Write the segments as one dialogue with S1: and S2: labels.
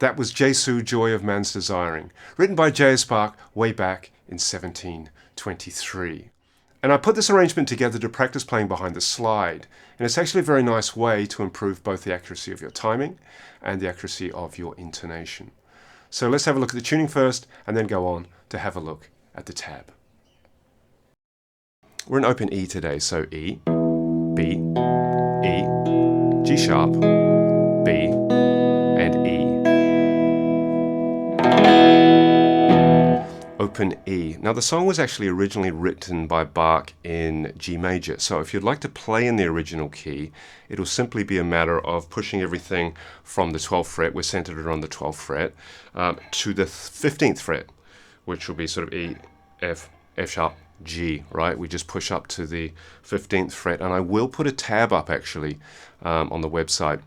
S1: That was Jesu, Joy of Man's Desiring, written by J.S. Bach way back in 1723. And I put this arrangement together to practice playing behind the slide. And it's actually a very nice way to improve both the accuracy of your timing and the accuracy of your intonation. So let's have a look at the tuning first and then go on to have a look at the tab. We're in open E today, so E, B, E, G sharp, B, and E. Open E. Now the song was actually originally written by Bach in G major, so if you'd like to play in the original key, it'll simply be a matter of pushing everything from the 12th fret, we're centered around the 12th fret, to the 15th fret, which will be sort of E, F, F sharp, G, right? We just push up to the 15th fret, and I will put a tab up actually on the website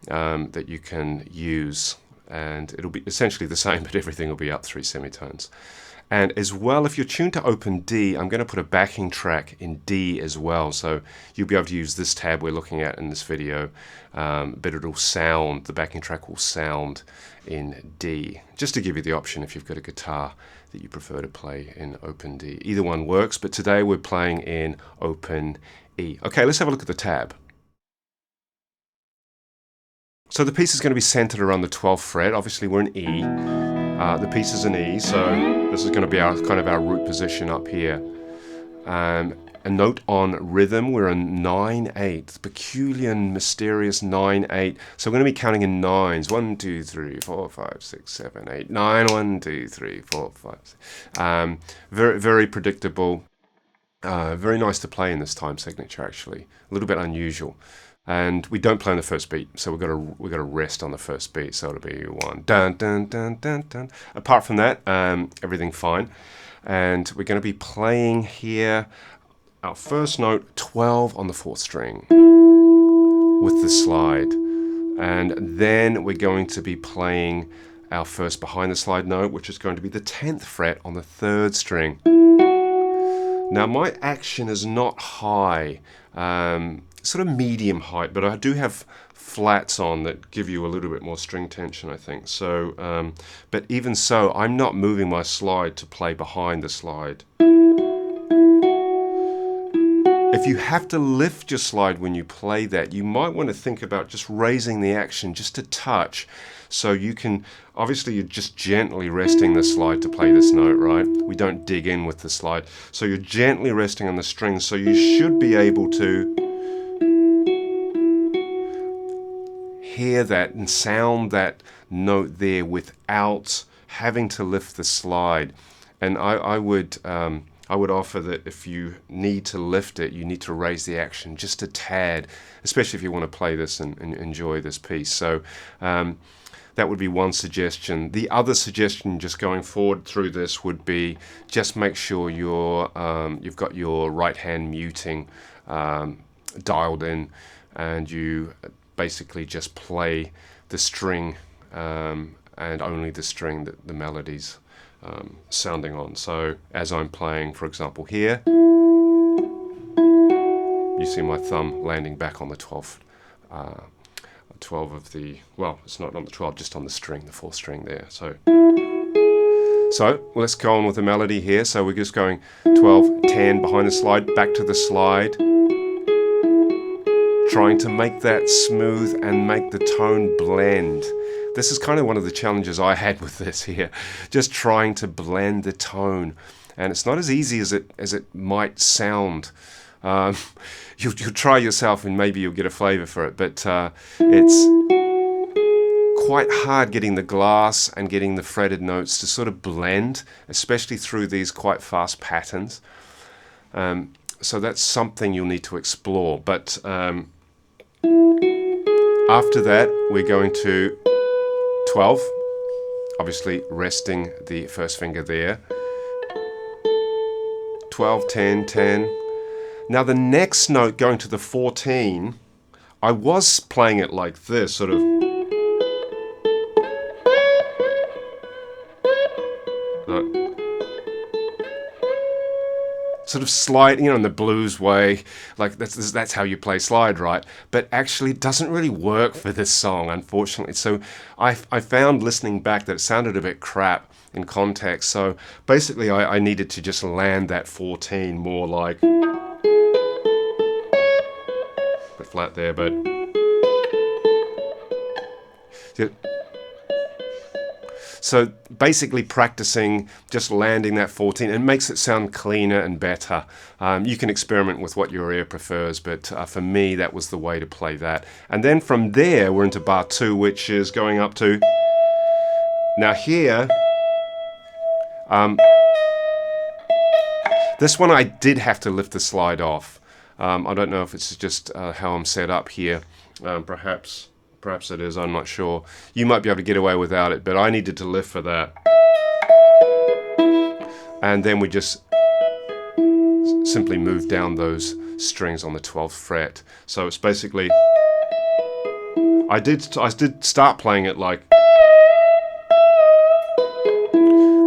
S1: that you can use, and it'll be essentially the same, but everything will be up 3 semitones. And as well, if you're tuned to open D, I'm going to put a backing track in D as well, so you'll be able to use this tab we're looking at in this video, but it'll sound, the backing track will sound in D, just to give you the option if you've got a guitar that you prefer to play in open D. Either one works, but today we're playing in open E. Okay, let's have a look at the tab. So the piece is going to be centered around the 12th fret. Obviously we're in E. The piece is in E, so this is going to be our kind of our root position up here. A note on rhythm, we're in 9/8, peculiar and mysterious 9/8. So we're going to be counting in nines. 1, 2, 3, 4, 5, 6, 7, 8, 9. 1, 2, 3, 4, 5, 6. Very, very predictable. Very nice to play in this time signature actually. A little bit unusual. And we don't play on the first beat, so we've got to rest on the first beat. So it'll be 1 dun dun dun dun dun. Apart from that, everything fine. And we're going to be playing here our first note 12 on the 4th string with the slide, and then we're going to be playing our first behind the slide note, which is going to be the 10th fret on the 3rd string. Now my action is not high. Sort of medium height, but I do have flats on that give you a little bit more string tension, I think. So, but even so, I'm not moving my slide to play behind the slide. If you have to lift your slide when you play that, you might want to think about just raising the action just a touch. So you can, obviously you're just gently resting the slide to play this note, right? We don't dig in with the slide. So you're gently resting on the string, so you should be able to hear that and sound that note there without having to lift the slide. And I would offer that if you need to lift it, you need to raise the action just a tad, especially if you want to play this and enjoy this piece. So that would be one suggestion. The other suggestion just going forward through this would be just make sure you've got your right hand muting dialed in, and you basically just play the string and only the string that the melody's sounding on. So as I'm playing, for example, here, you see my thumb landing back on the 12th, 12 of the, well, it's not on the 12, just on the string, the 4th string there. So let's go on with the melody here. So we're just going 12, 10, behind the slide, back to the slide, trying to make that smooth and make the tone blend. This is kind of one of the challenges I had with this here, just trying to blend the tone. And it's not as easy as it might sound. You'll try yourself and maybe you'll get a flavor for it, but it's quite hard getting the glass and getting the fretted notes to sort of blend, especially through these quite fast patterns. So that's something you'll need to explore. But after that, we're going to 12, obviously resting the first finger there. 12, 10, 10. Now the next note going to the 14, I was playing it like this, sort of. sort of slide, in the blues way, like that's how you play slide, right? But actually it doesn't really work for this song, unfortunately. So I found listening back that it sounded a bit crap in context. So basically I needed to just land that 14 more like a bit flat there, but so basically practicing just landing that 14, it makes it sound cleaner and better. You can experiment with what your ear prefers, but for me that was the way to play that. And then from there we're into bar 2, which is going up to, now here, this one I did have to lift the slide off. I don't know if it's just how I'm set up here. Perhaps it is, I'm not sure. You might be able to get away without it, but I needed to lift for that. And then we just simply move down those strings on the 12th fret. So it's basically, I did start playing it like,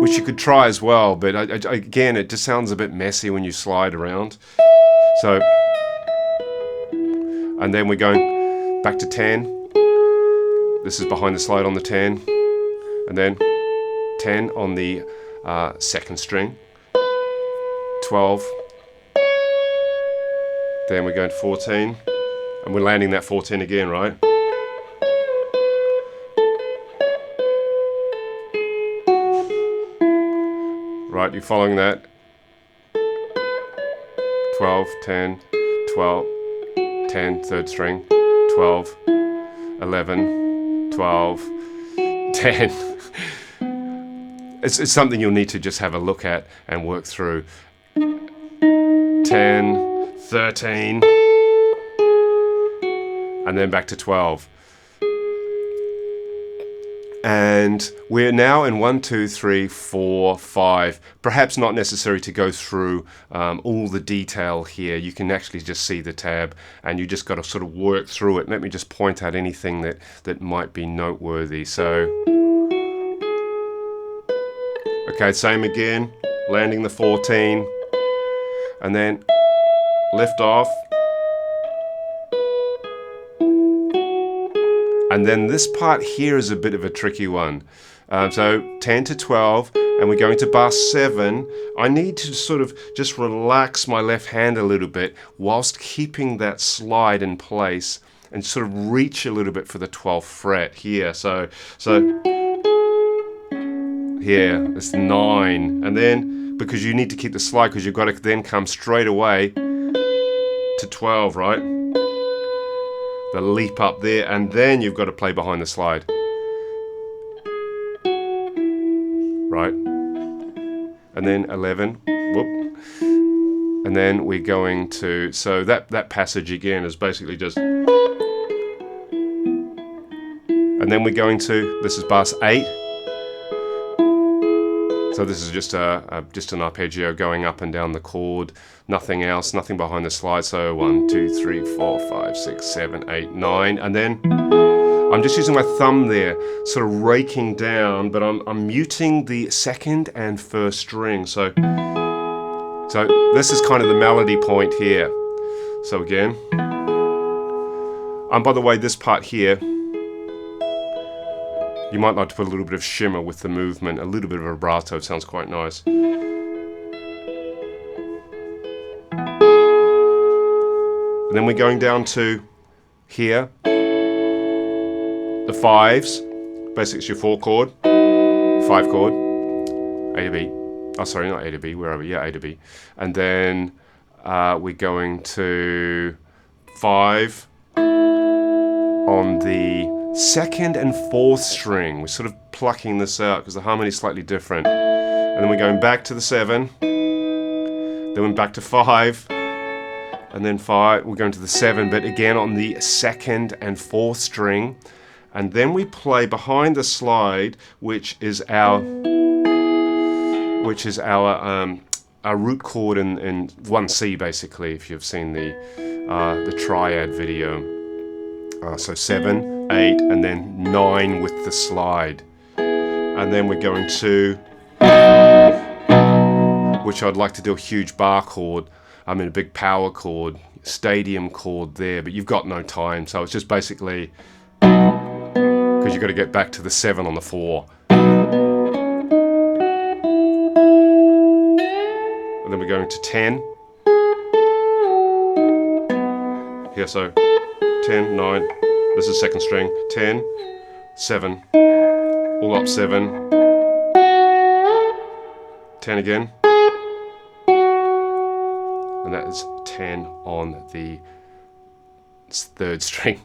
S1: which you could try as well, but again, it just sounds a bit messy when you slide around. So, and then we're going back to 10. This is behind the slide on the 10, and then 10 on the second string, 12, then we're going to 14, and we're landing that 14 again, right? Right, you're following that? 12, 10, 12, 10, third string, 12, 11, 12, 10. It's something you'll need to just have a look at and work through. 10, 13, and then back to 12. And we're now in 1, 2, 3, 4, 5. Perhaps not necessary to go through all the detail here. You can actually just see the tab, and you just got to sort of work through it. Let me just point out anything that might be noteworthy. So, okay, same again, landing the 14, and then lift off. And then this part here is a bit of a tricky one. So 10 to 12, and we're going to bar 7. I need to sort of just relax my left hand a little bit whilst keeping that slide in place and sort of reach a little bit for the 12th fret here. So here, it's 9. And then, because you need to keep the slide, because you've got to then come straight away to 12, right? The leap up there, and then you've got to play behind the slide. Right? And then 11. Whoop. And then we're going to, so that passage again is basically just, and then we're going to, this is bar 8. So this is just an arpeggio going up and down the chord, nothing else, nothing behind the slide. So 1, 2, 3, 4, 5, 6, 7, 8, 9, and then I'm just using my thumb there, sort of raking down, but I'm muting the second and first string. So this is kind of the melody point here. So again, and by the way, this part here, you might like to put a little bit of shimmer with the movement, a little bit of vibrato, it sounds quite nice. And then we're going down to here, the 5s, basically it's your 4 chord, 5 chord, A to B, oh sorry, not A to B, where are we? Yeah, A to B. And then we're going to 5 on the second and fourth string. We're sort of plucking this out because the harmony is slightly different. And then we're going back to the 7, then we're back to 5, and then 5, we're going to the 7, but again on the second and fourth string. And then we play behind the slide, which is our root chord in 1C basically, if you've seen the triad video. So 7, 8, and then 9 with the slide. And then we're going to which I'd like to do a huge bar chord, I mean a big power chord, stadium chord there, but you've got no time, so it's just basically, because you've got to get back to the 7 on the 4. And then we're going to 10. Here, so 10, 9, this is second string, 10, 7, all up 7, 10 again, and that is 10 on the 3rd string,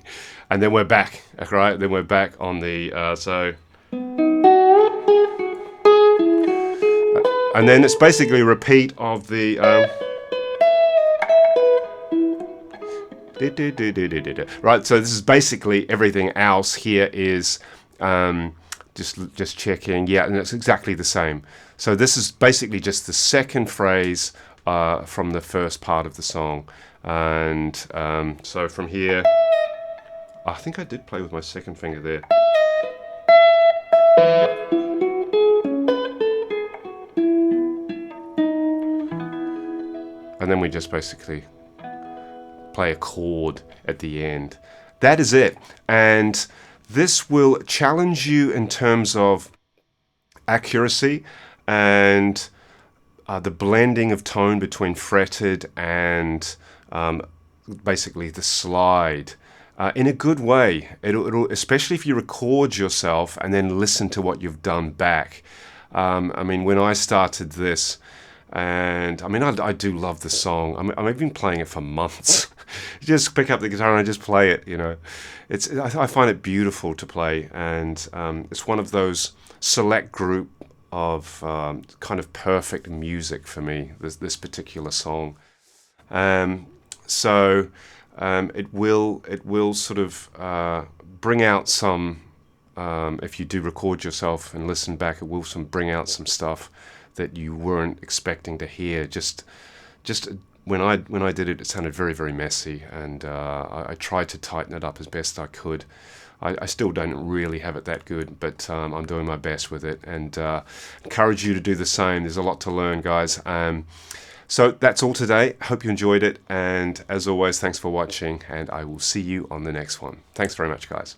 S1: and then we're back, right? Then we're back on the, and then it's basically a repeat of the, right, so this is basically everything else here is just checking, yeah, and it's exactly the same. So this is basically just the second phrase from the first part of the song. And so from here, I think I did play with my second finger there. And then we just basically play a chord at the end. That is it. And this will challenge you in terms of accuracy and the blending of tone between fretted and basically the slide in a good way. It'll especially if you record yourself and then listen to what you've done back. I mean, when I started this, and I mean, I do love the song. I've been playing it for months. You just pick up the guitar and I just play it. You know, I find it beautiful to play, and it's one of those select group of kind of perfect music for me. This particular song, so it will sort of bring out some. If you do record yourself and listen back, it will bring out some stuff that you weren't expecting to hear. Just when I did it, it sounded very, very messy, and I tried to tighten it up as best I could. I still don't really have it that good, but I'm doing my best with it, and encourage you to do the same. There's a lot to learn, guys. So that's all today. Hope you enjoyed it, and as always, thanks for watching, and I will see you on the next one. Thanks very much, guys.